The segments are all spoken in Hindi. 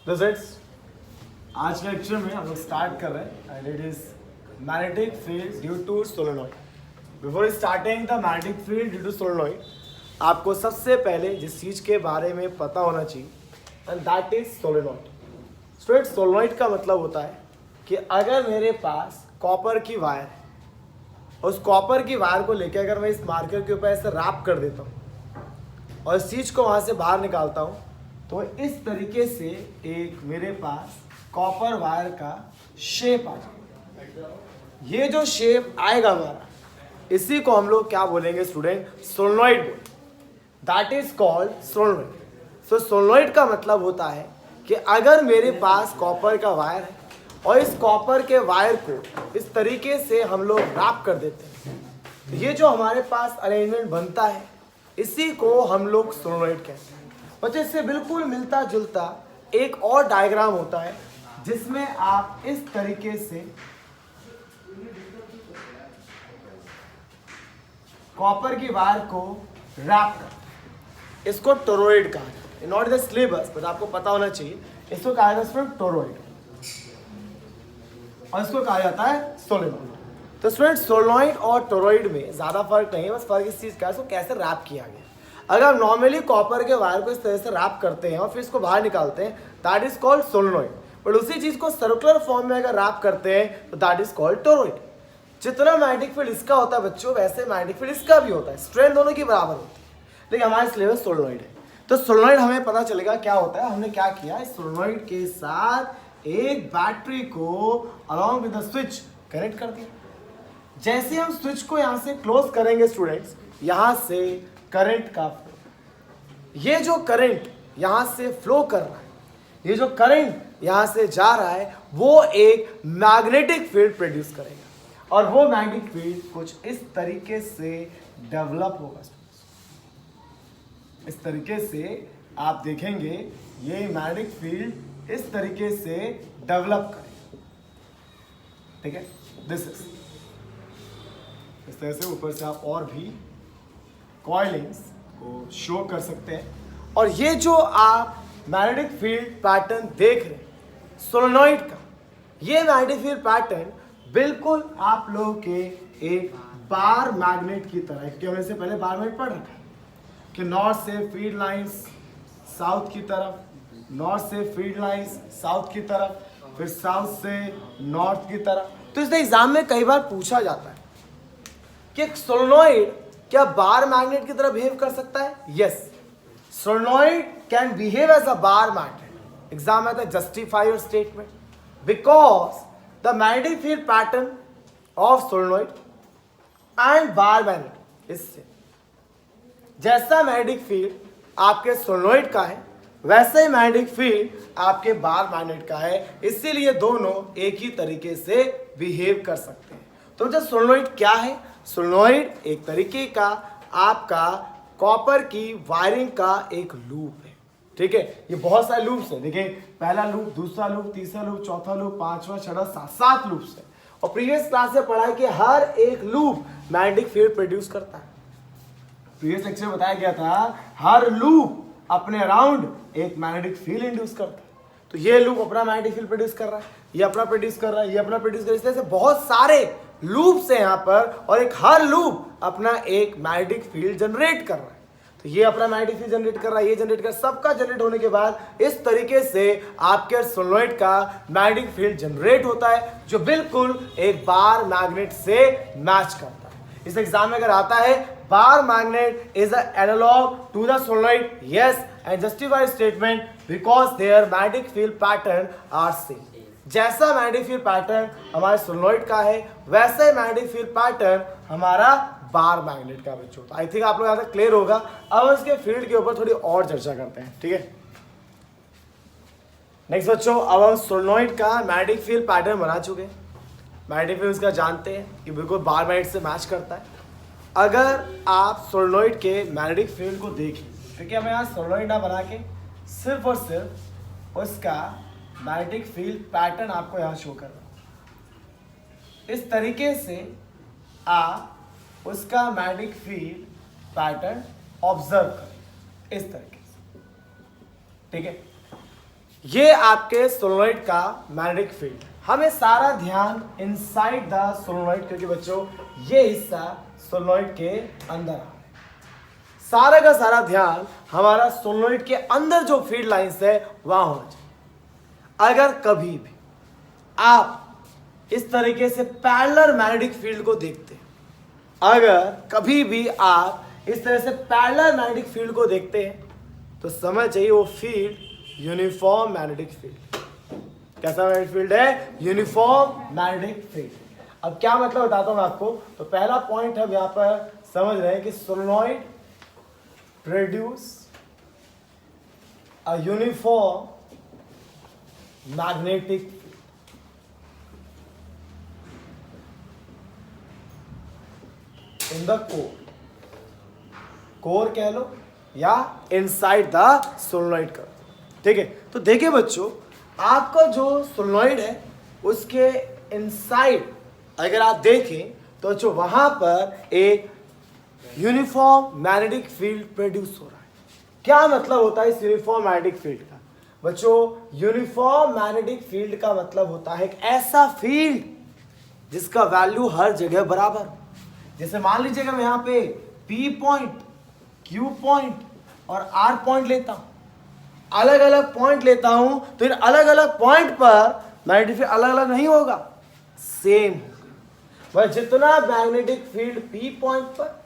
Results, आज के लेक्चर में हम लोग स्टार्ट कर रहे हैं and it is magnetic field due to solenoid. Before starting the magnetic field due to solenoid, आपको सबसे पहले जिस चीज़ के बारे में पता होना चाहिए and that is solenoid. Student, solenoid का मतलब होता है कि अगर मेरे पास कॉपर की वायर है, उस कॉपर की वायर को लेकर अगर मैं इस मार्कर के ऊपर ऐसे रैप कर देता हूँ और इस चीज़ को वहाँ से बाहर निकालता हूँ, तो इस तरीके से एक मेरे पास कॉपर वायर का शेप आ जाएगा। ये जो शेप आएगा हमारा, इसी को हम लोग क्या बोलेंगे स्टूडेंट? सोलेनॉइड बोलेंगे। That is called solenoid. So solenoid का मतलब होता है कि अगर मेरे पास कॉपर का वायर है और इस कॉपर के वायर को इस तरीके से हम लोग रैप कर देते हैं, तो ये जो हमारे पास अरेंजमेंट बनता है, इसी को हम लोग सोलेनॉइड कहते हैं। बच्चे, इससे बिल्कुल मिलता जुलता एक और डायग्राम होता है जिसमें आप इस तरीके से कॉपर की वायर को रैप करते हैं। इसको टोरॉइड कहा जाता है। नॉट द सिलेबस, बट आपको पता होना चाहिए। इसको कहा जाता है टोरॉइड और इसको कहा जाता है सोलेनॉइड। तो स्टूडेंट, सोलेनॉइड और टोरॉइड में ज्यादा फर्क नहीं है, बस फर्क इस चीज का है इसको कैसे रैप किया गया। अगर नॉर्मली कॉपर के वायर को इस तरह से रैप करते हैं और फिर इसको बाहर निकालते हैं, that is called solenoid. But उसी चीज को सर्कुलर फॉर्म में अगर रैप करते हैं तो दैट इज कॉल्ड टोरॉइड। जितना मैग्नेटिक फील्ड इसका होता है बच्चों, वैसे मैग्नेटिक फील्ड इसका भी होता है। स्ट्रेंथ दोनों की बराबर होती है, लेकिन हमारे सिलेबस सोलेनॉइड है। तो सोलेनॉइड हमें पता चलेगा क्या होता है। हमने क्या किया, इस सोलेनॉइड के साथ एक बैटरी को along with the switch connect कर दिया। जैसे हम स्विच को यहाँ से क्लोज करेंगे स्टूडेंट्स, यहाँ से करंट का फ्लो, ये जो करंट यहाँ से फ्लो कर रहा है, ये जो करंट यहाँ से जा रहा है, वो एक मैग्नेटिक फील्ड प्रोड्यूस करेगा और वो मैग्नेटिक फील्ड कुछ इस तरीके से डेवलप होगा। इस तरीके से आप देखेंगे ये मैग्नेटिक फील्ड इस तरीके से डेवलप करेगा। ठीक है, दिस इज इस तरह से ऊपर से आप और भी कॉइलिंग्स को शो कर सकते हैं। और ये जो आप मैग्नेटिक फील्ड पैटर्न देख रहे हैं सोलेनॉइड का, ये मैग्नेटिक फील्ड पैटर्न बिल्कुल आप लोगों के एक बार मैग्नेट की तरह है, क्योंकि हमने इससे पहले बार मैग्नेट पढ़ रखा है कि नॉर्थ से फील्ड लाइंस साउथ की तरफ, नॉर्थ से फील्ड लाइंस साउथ की तरफ, फिर साउथ से नॉर्थ की तरफ। तो इस एग्जाम में कई बार पूछा जाता है कि सोलेनॉइड क्या बार मैग्नेट की तरह बिहेव कर सकता है? Yes, solenoid can behave as a bar magnet. Exam में आता है justify your statement, because the magnetic field pattern of solenoid and bar magnet इससे जैसा मैग्नेटिक फील्ड आपके सोलेनॉइड का है, वैसे ही मैग्नेटिक फील्ड आपके बार मैग्नेट का है। इसीलिए दोनों एक ही तरीके से बिहेव कर सकते हैं। तो जब सोलेनॉइड क्या है? सोलेनॉइड एक तरीके का आपका कॉपर की वायरिंग का एक लूप है। ठीक है, ये बहुत सारे लूप्स हैं। देखिए, पहला लूप, दूसरा लूप, तीसरा लूप, चौथा लूप, पांचवा, छठा, सात लूप्स है। और प्रीवियस क्लास में पढ़ा है कि हर एक लूप मैग्नेटिक फील्ड प्रोड्यूस करता है। प्रीवियस लेक्चर में बताया गया था हर लूप अपने अराउंड एक मैग्नेटिक फील्ड इंड्यूस करता है। तो ये लूप अपना मैग्नेटिक फील्ड प्रोड्यूस कर रहा है, ये अपना प्रोड्यूस कर रहा है, ये अपना प्रोड्यूस कर रहा है। इस तरह से बहुत सारे लूप्स है यहाँ पर और एक हर लूप अपना एक मैग्नेटिक फील्ड जनरेट कर रहा है। तो ये अपना मैग्नेटिक फील्ड जनरेट कर रहा है, ये जनरेट कर, सबका जनरेट होने के बाद इस तरीके से आपके सोलेनॉइड का मैग्नेटिक फील्ड जनरेट होता है, जो बिल्कुल एक बार मैग्नेट से मैच करता है। इस एग्जाम में अगर आता है bar magnet is an analog to the solenoid, yes, and justify statement because their magnetic field pattern are same. जैसा मैग्नेटिक फील्ड पैटर्न हमारे सोलेनॉइड का है, वैसा ही मैग्नेटिक फील्ड पैटर्न हमारा बार मैग्नेट का बच्चों। आई थिंक आप लोग यहाँ तक क्लियर होगा। अब इसके फील्ड के ऊपर थोड़ी और चर्चा करते हैं। ठीक है, नेक्स्ट बच्चों, अब हम सोलेनॉइड का मैग्नेटिक फील्ड पैटर्न बना चुके हैं। मैग्नेटिक फील्ड उसका जानते हैं कि बिल्कुल बार मैग्नेट से मैच करता है। अगर आप सोलेनॉइड के मैग्नेटिक फील्ड को देखें, क्योंकि हमें यहाँ सोलेनॉइड ना बना के सिर्फ और सिर्फ उसका मैग्नेटिक फील्ड पैटर्न आपको यहाँ शो कर रहा हूँ। इस तरीके से आप उसका मैग्नेटिक फील्ड पैटर्न ऑब्जर्व करें, इस तरीके से। ठीक है, ये आपके सोलेनोइड का मैग्नेटिक फील्ड। हमें सारा ध्यान इनसाइड द सोलेनोइड, क्योंकि बच्चों ये हिस्सा सोलेनोइड के अंदर आ रहा है। सारा का सारा ध्यान हमारा सोलेनोइड के अंदर जो फील्ड लाइंस है वहां होना चाहिए। अगर कभी भी आप इस तरीके से पैरेलल मैग्नेटिक फील्ड को देखते हैं, अगर कभी भी आप इस तरह से पैरेलल मैग्नेटिक फील्ड को देखते हैं तो समझ चाहिए वो फील्ड यूनिफॉर्म मैग्नेटिक फील्ड। कैसा मैग्नेटिक फील्ड है? Uniform magnetic field. अब क्या मतलब बताता हूं मैं आपको। तो पहला पॉइंट हम यहां पर समझ रहे हैं कि solenoid produce a uniform magnetic in the core कह लो या इनसाइड द सोलेनोइड का। ठीक है, तो देखिए बच्चों, आपका जो सोलेनोइड है उसके इनसाइड अगर आप देखें तो जो वहां पर एक यूनिफॉर्म मैग्नेटिक फील्ड प्रोड्यूस हो रहा है। क्या मतलब होता है इस यूनिफॉर्म मैग्नेटिक फील्ड का? बच्चों, यूनिफॉर्म मैग्नेटिक फील्ड का मतलब होता है एक ऐसा फील्ड जिसका वैल्यू हर जगह बराबर हो। जैसे मान लीजिएगा मैं यहाँ पे P पॉइंट, Q पॉइंट और R पॉइंट लेता हूं, अलग अलग पॉइंट लेता हूं, तो इन अलग अलग पॉइंट पर मैग्नेटिक फील्ड अलग अलग नहीं होगा, सेम होगा। वह जितना मैग्नेटिक फील्ड P पॉइंट पर,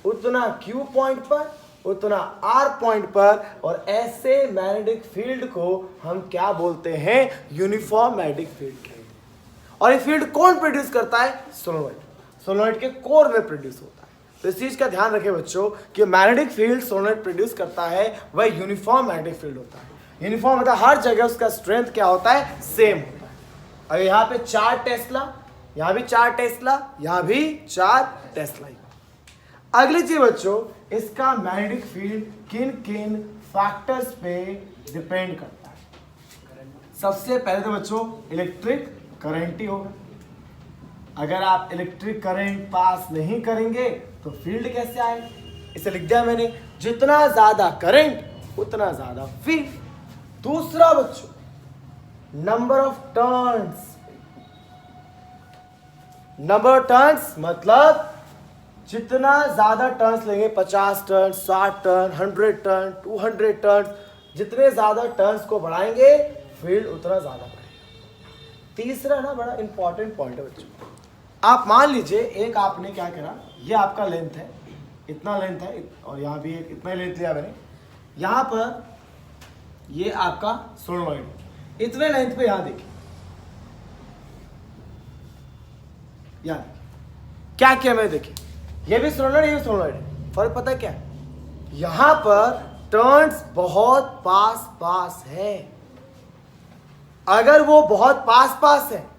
उतना Q पॉइंट पर, उतना R पॉइंट पर, और ऐसे मैग्नेटिक फील्ड को हम क्या बोलते हैं? Uniform magnetic field. और ये फील्ड कौन प्रोड्यूस करता है? सोलेनोइड। सोलेनोइड के कोर में प्रोड्यूस होता है। तो इस चीज का ध्यान रखें बच्चों कि मैग्नेटिक फील्ड सोलेनोइड प्रोड्यूस करता है वह यूनिफॉर्म मैग्नेटिक फील्ड होता है। यूनिफॉर्म मतलब हर जगह उसका स्ट्रेंथ क्या होता है? सेम होता है। अगर यहाँ पे 4 टेस्ला, यहाँ भी 4 टेस्ला, यहाँ भी 4 टेस्ला। अगली चीज बच्चों, इसका मैग्नेटिक फील्ड किन किन फैक्टर्स पे डिपेंड करता है? सबसे पहले तो बच्चों इलेक्ट्रिक करंट ही होगा। अगर आप इलेक्ट्रिक करंट पास नहीं करेंगे तो फील्ड कैसे आएगा? इसे लिख दिया मैंने, जितना ज्यादा करंट उतना ज्यादा फील्ड। दूसरा बच्चों, number of turns. Number of turns मतलब जितना ज्यादा टर्न्स लेंगे, 50 टर्न, 60 टर्न, 100 टर्न, 200 टर्न, जितने ज्यादा टर्न्स को बढ़ाएंगे फील्ड उतना ज्यादा बढ़ेगा। तीसरा ना बड़ा इंपॉर्टेंट पॉइंट है बच्चों, आप मान लीजिए एक आपने क्या करा, ये आपका लेंथ है, इतना लेंथ है, और यहाँ भी एक इतना लेंथ लिया मैंने, यहाँ पर ये आपका सोलेनोइड, इतने लेंथ पे यहाँ देखिए, यहाँ क्या किया मैंने, देखिए ये भी सोलेनोइड, ये भी सोलेनोइड है। फर्क पता है क्या है? यहाँ पर टर्न्स बहुत पास पास है। अगर वो बहुत पास पास है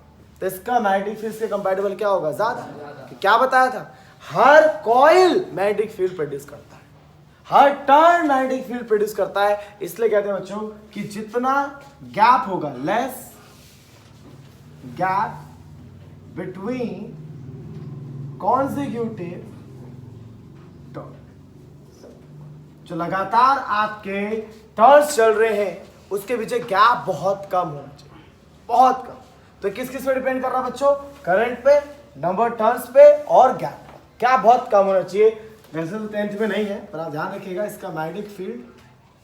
तो इसका मैग्नेटिक फील्ड से कंपैटिबल क्या होगा? ज्यादा। क्या बताया था? हर कॉइल मैग्नेटिक फील्ड प्रोड्यूस करता है, हर टर्न मैग्नेटिक फील्ड प्रोड्यूस करता है। इसलिए कहते हैं बच्चों कि जितना गैप होगा, less gap between consecutive turn, जो लगातार आपके टर्न्स चल रहे हैं उसके पीछे गैप बहुत कम होना चाहिए, बहुत कम। तो किस किस पे डिपेंड कर रहा है बच्चों? करंट पे, नंबर टर्न्स पे और गैप। क्या बहुत कम होना चाहिए? वैसे तो 10th में नहीं है, पर आप ध्यान रखिएगा इसका मैग्नेटिक फील्ड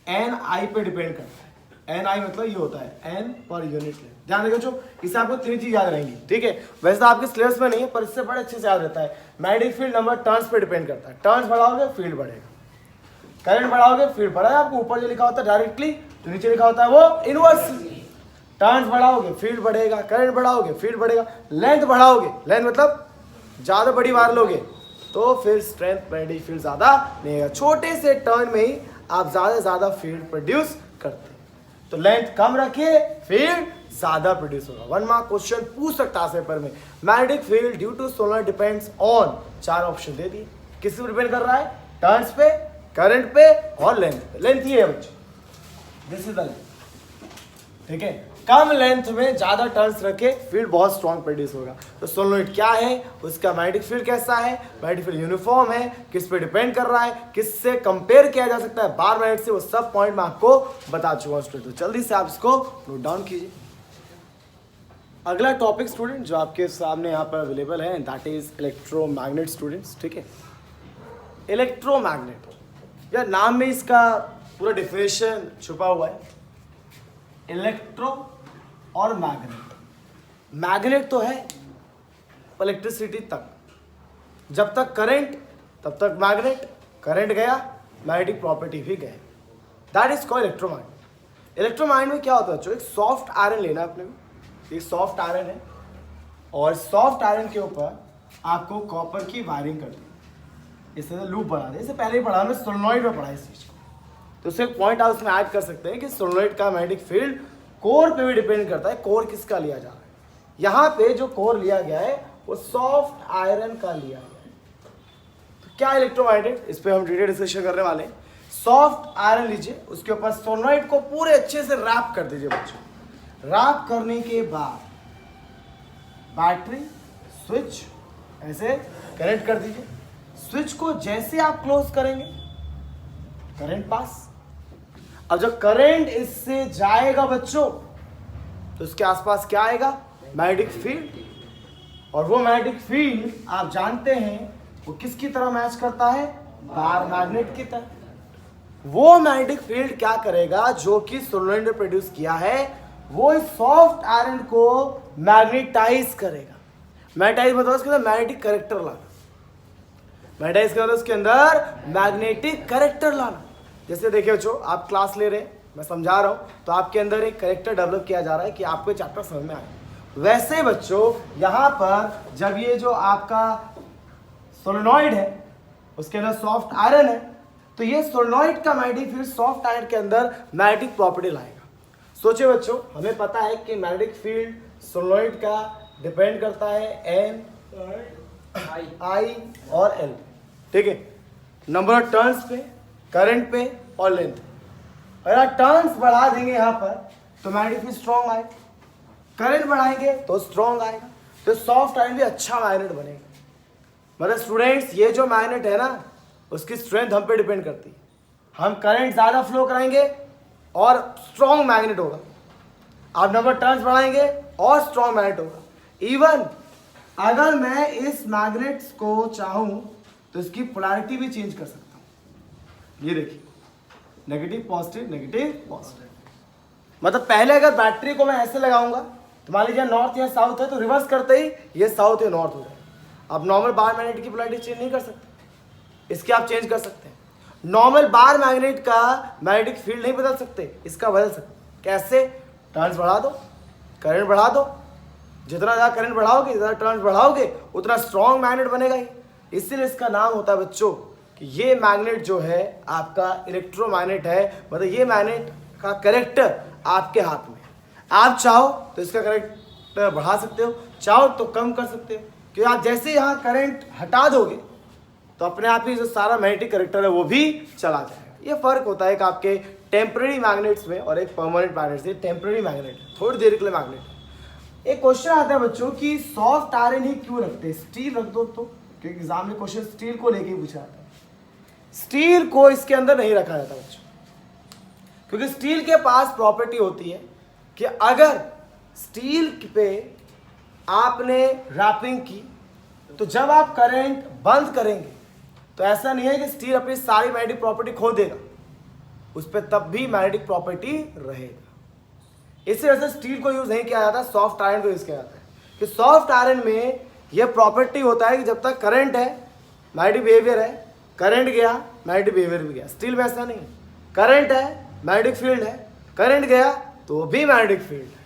Ni पे डिपेंड करता है। Ni मतलब ये होता है N पर यूनिट लेंथ। ध्यान रखिए बच्चों, इससे आपको 3 चीज याद रहेंगी। ठीक है, वैसे तो आपके सिलेबस में नहीं है पर इससे बड़े अच्छे से याद रहता है। मैग्नेटिक फील्ड नंबर टर्न्स पे डिपेंड करता है। टर्न्स बढ़ाओगे फील्ड बढ़ेगा, करंट बढ़ाओगे फील्ड बढ़ेगा। आपको ऊपर जो लिखा होता है डायरेक्टली, जो नीचे लिखा होता है वो इनवर्सली। टर्न्स बढ़ाओगे फील्ड बढ़ेगा, करंट बढ़ाओगे फील्ड बढ़ेगा, लेंथ बढ़ाओगे, लेंथ मतलब ज्यादा बड़ी बार लोगे तो फिर स्ट्रेंथ मैग्नेटिक फील्ड ज्यादा नहीं है। छोटे से टर्न में ही आप ज्यादा फील्ड प्रोड्यूस करते हैं। तो लेंथ कम रखिए, फील्ड ज्यादा प्रोड्यूस होगा। 1 मार्क क्वेश्चन पूछ सकता है पेपर में, magnetic field due to solenoid depends on, 4 option दे दिए। किस पे डिपेंड कर रहा है? टर्न्स पे, करंट पे और लेंथ पे। लेंथ ही है बच्चों, दिस इज द लेंथ। ठीक है, कम लेंथ में ज्यादा टर्न्स रखे फील्ड बहुत स्ट्रॉन्ग प्रोड्यूस होगा। तो सोलेनोइड क्या है, उसका मैग्नेटिक फील्ड कैसा है, मैग्नेटिक फील्ड यूनिफॉर्म है, किस पे डिपेंड कर रहा है, किससे कंपेयर किया जा सकता है बार मैग्नेट से, वो सब पॉइंट मैं आपको बता चुका हूँ स्टूडेंट। तो जल्दी से आप इसको नोट डाउन कीजिए। अगला टॉपिक स्टूडेंट जो आपके सामने यहाँ पर अवेलेबल है दैट इज इलेक्ट्रोमैग्नेट स्टूडेंट्स। ठीक है, इलेक्ट्रोमैग्नेट या नाम में इसका पूरा डिफिनेशन छुपा हुआ है। इलेक्ट्रो और मैग्नेट, मैग्नेट तो है इलेक्ट्रिसिटी तक, जब तक करंट तब तक मैग्नेट, करंट गया मैग्नेटिक प्रॉपर्टी भी गए, that is called electromagnet. Electromagnet में क्या होता है बच्चों, एक सॉफ्ट आयरन लेना अपने को, एक सॉफ्ट आयरन है और सॉफ्ट आयरन के ऊपर आपको कॉपर की वायरिंग करनी है, इससे लूप बना दे। इससे पहले ही पढ़ा, हमने सोलेनोइड में पढ़ा इस चीज को, तो उससे एक पॉइंट आप उसमें ऐड कर सकते हैं कि सोलेनोइड का मैग्नेटिक फील्ड कोर पे भी डिपेंड करता है, कोर किसका लिया जा रहा है। यहाँ पे जो कोर लिया गया है वो सॉफ्ट आयरन का लिया गया है। तो क्या इलेक्ट्रोमैग्नेट, इस पे हम डिटेल डिस्कशन करने वाले हैं। सॉफ्ट आयरन लीजिए, उसके ऊपर सोलेनोइड को पूरे अच्छे से रैप कर दीजिए बच्चों। रैप करने के बाद बैटरी स्विच ऐसे कनेक्ट कर दीजिए। स्विच को जैसे आप क्लोज करेंगे करंट पास। अब जब करंट इससे जाएगा बच्चों तो इसके आसपास क्या आएगा, मैग्नेटिक फील्ड। और वो मैग्नेटिक फील्ड आप जानते हैं वो किसकी तरह मैच करता है, बार मैग्नेट की तरह। वो मैग्नेटिक फील्ड क्या करेगा, जो कि सोलेनोइड ने प्रोड्यूस किया है, वो इस सॉफ्ट आयरन को मैग्नेटाइज करेगा। मैग्नेटाइज मतलब उसके अंदर मैग्नेटिक कैरेक्टर लाना, मैग्नेटाइज का मतलब उसके अंदर मैग्नेटिक कैरेक्टर लाना। जैसे देखिए बच्चों, आप क्लास ले रहे हैं, मैं समझा रहा हूं, तो आपके अंदर एक कैरेक्टर डेवलप किया जा रहा है कि आपको चैप्टर समझ में आए। वैसे बच्चों यहाँ पर जब ये जो आपका सोलेनोइड है उसके अंदर सॉफ्ट आयरन है, तो ये सोलेनोइड का मैग्नेटिक फील्ड सॉफ्ट आयरन के अंदर मैग्नेटिक प्रॉपर्टी लाएगा। सोचिए बच्चों, हमें पता है कि मैग्नेटिक फील्ड सोलेनोइड का डिपेंड करता है एन, आई और एल, ठीक है, नंबर ऑफ टर्न्स पे, करंट पे और लेंथ। अगर आप टर्न्स बढ़ा देंगे यहाँ पर तो मैग्नेटिक फील्ड स्ट्रॉन्ग आएगा, करंट बढ़ाएंगे तो स्ट्रॉन्ग आएगा, तो सॉफ्ट आयरन भी अच्छा मैग्नेट बनेगा। मतलब स्टूडेंट्स, ये जो मैग्नेट है ना उसकी स्ट्रेंथ हम पे डिपेंड करती है। हम करंट ज़्यादा फ्लो कराएंगे और स्ट्रॉन्ग मैग्नेट होगा, आप नंबर टर्न्स बढ़ाएंगे और स्ट्रॉन्ग मैग्नेट होगा। इवन अगर मैं इस मैग्नेट्स को चाहूं तो इसकी पोलैरिटी भी चेंज कर सकता हूं। ये देखिए, नेगेटिव पॉजिटिव, नेगेटिव पॉजिटिव। मतलब पहले अगर बैटरी को मैं ऐसे लगाऊंगा तो मान लीजिए नॉर्थ या साउथ है, तो रिवर्स करते ही ये साउथ या नॉर्थ हो जाएगा। आप नॉर्मल बार मैग्नेट की पोलैरिटी चेंज नहीं कर सकते, इसके आप चेंज कर सकते हैं। नॉर्मल बार मैग्नेट का मैग्नेटिक फील्ड नहीं बदल सकते, इसका बदल सकते। कैसे, टर्न्स बढ़ा दो, करंट बढ़ा दो, जितना ज़्यादा करंट बढ़ाओगे, जितना टर्न्स बढ़ाओगे, उतना स्ट्रॉन्ग मैग्नेट बनेगा ही। इसीलिए इसका नाम होता है बच्चों कि ये मैग्नेट जो है आपका इलेक्ट्रोमैग्नेट है। मतलब ये मैग्नेट का कैरेक्टर आपके हाथ में, आप चाहो तो इसका कैरेक्टर बढ़ा सकते हो, चाहो तो कम कर सकते हो, क्योंकि आप जैसे यहाँ करंट हटा दोगे तो अपने आप ही जो सारा मैग्नेटिक कैरेक्टर है वो भी चला जाएगा। ये फर्क होता है कि आपके टेम्परेरी मैग्नेट्स में और एक परमानेंट मैग्नेट से। टेम्परेरी मैग्नेट थोड़ी देर के लिए मैग्नेट। एक क्वेश्चन आता है बच्चों कि सॉफ्ट आयरन ही क्यों रखते हैं, स्टील रख दो तो, क्योंकि एग्जाम में क्वेश्चन स्टील को लेके ही पूछा जाता है। स्टील को इसके अंदर नहीं रखा जाता बच्चों, क्योंकि स्टील के पास प्रॉपर्टी होती है कि अगर स्टील पे आपने रैपिंग की तो जब आप करंट बंद करेंगे तो ऐसा नहीं है कि स्टील अपनी सारी मैग्नेटिक प्रॉपर्टी खो देगा, उस पर तब भी मैग्नेटिक प्रॉपर्टी रहेगा। इसी वजह से स्टील को यूज नहीं किया जाता, सॉफ्ट आयरन को यूज किया जाता है। कि सॉफ्ट आयरन में यह प्रॉपर्टी होता है कि जब तक करंट है मैग्नेटिक बिहेवियर है, करंट गया मैग्नेटिक बिहेवियर भी गया। स्टील में ऐसा नहीं है, करंट है मैग्नेटिक फील्ड है, करंट गया तो भी मैग्नेटिक फील्ड है,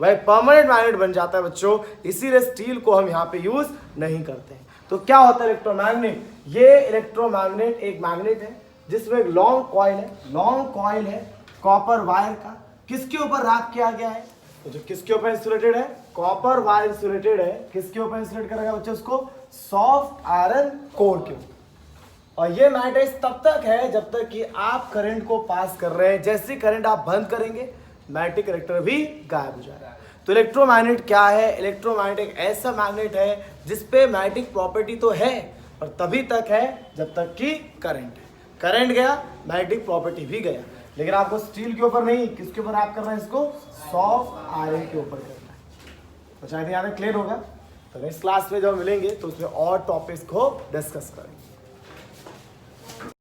वह परमानेंट मैग्नेट बन जाता है बच्चों। इसीलिए स्टील को हम यहाँ पे यूज नहीं करते हैं। तो क्या होता है इलेक्ट्रोमैग्नेट, ये इलेक्ट्रोमैग्नेट एक मैग्नेट है जिसमें एक लॉन्ग कॉइल है, लॉन्ग कॉइल है कॉपर वायर का, किसके ऊपर रैप किया गया है, तो जो किसके ऊपर इंसुलेटेड है, कॉपर वायर इंसुलेटेड है, किसके ऊपर इंसुलेट करेगा बच्चों उसको, सॉफ्ट आयरन कोर के ऊपर। और ये मैग्नेटाइज तब तक है जब तक कि आप करंट को पास कर रहे हैं। जैसे करंट आप बंद करेंगे मैग्नेटिक कैरेक्टर भी गायब हो जाएगा। तो इलेक्ट्रोमैग्नेट क्या है? इलेक्ट्रोमैग्नेट एक ऐसा मैग्नेट है जिसपे मैग्नेटिक प्रॉपर्टी तो है पर तभी तक है जब तक कि करंट है। करंट गया, मैग्नेटिक प्रॉपर्टी भी गया। लेकिन आपको स्टील के ऊपर नहीं, किसके ऊपर आप कर रहे हैं इसको? सॉफ्ट आयरन के ऊपर करना है। तो शायद यहाँ क्लियर होगा। तो नेक्स्ट क्लास में जब मिलेंगे तो उसमें और टॉपिक्स को डिस्कस करेंगे।